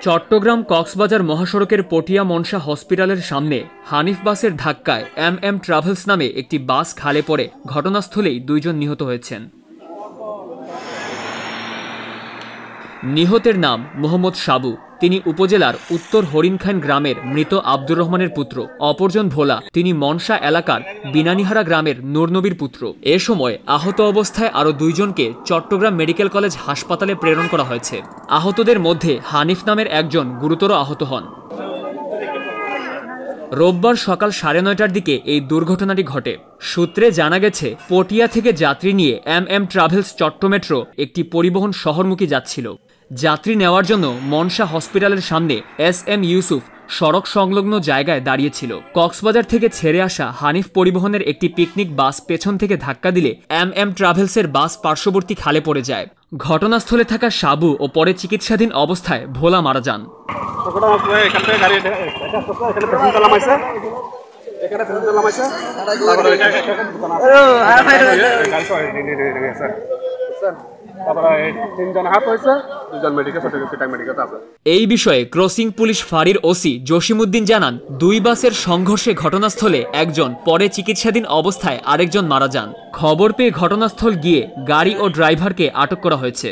চট্টগ্রাম কক্সবাজার মহাসড়কের পটিয়া মনসা হসপিটালের সামনে হানিফ বাসের ধাক্কায় এম ট্রাভেলস নামে একটি বাস খালে পড়ে ঘটনাস্থলেই 2 জন নিহত হয়েছেন। নিহতের নাম মোহাম্মদ সাবু। তিনি উপজেলার উত্তর হরিণখান গ্রামের মৃত আব্দুর রহমানের পুত্র। অপরজন ভোলা, তিনি মনসা এলাকার বিনানিহারা গ্রামের নূরনবীর পুত্র। এ সময় আহত অবস্থায় আরও 2 জনকে চট্টগ্রাম মেডিকেল কলেজ হাসপাতালে প্রেরণ করা হয়েছে। আহতদের মধ্যে হানিফ নামের একজন গুরুতর আহত হন। রোববার সকাল 9:30টার দিকে এই দুর্ঘটনাটি ঘটে। সূত্রে জানা গেছে, পটিয়া থেকে যাত্রী নিয়ে এম ট্রাভেলস চট্টমেট্রো একটি পরিবহন শহরমুখী যাচ্ছিল। যাত্রী নেওয়ার জন্য মনসা হসপিটালের সামনে এম ইউসুফ সড়ক সংলগ্ন জায়গায় দাঁড়িয়েছিল। কক্সবাজার থেকে ছেড়ে আসা হানিফ পরিবহনের একটি পিকনিক বাস পেছন থেকে ধাক্কা দিলে এম ট্রাভেলসের বাস পার্শ্ববর্তী খালে পড়ে যায়। ঘটনাস্থলে থাকা সাবু ও পরে চিকিৎসাধীন অবস্থায় ভোলা মারা যান। এই বিষয়ে ক্রসিং পুলিশ ফাঁড়ির ওসি জসিমউদ্দিন জানান, 2 বাসের সংঘর্ষে ঘটনাস্থলে একজন, পরে চিকিৎসাধীন অবস্থায় আরেকজন মারা যান। খবর পেয়ে ঘটনাস্থল গিয়ে গাড়ি ও ড্রাইভারকে আটক করা হয়েছে।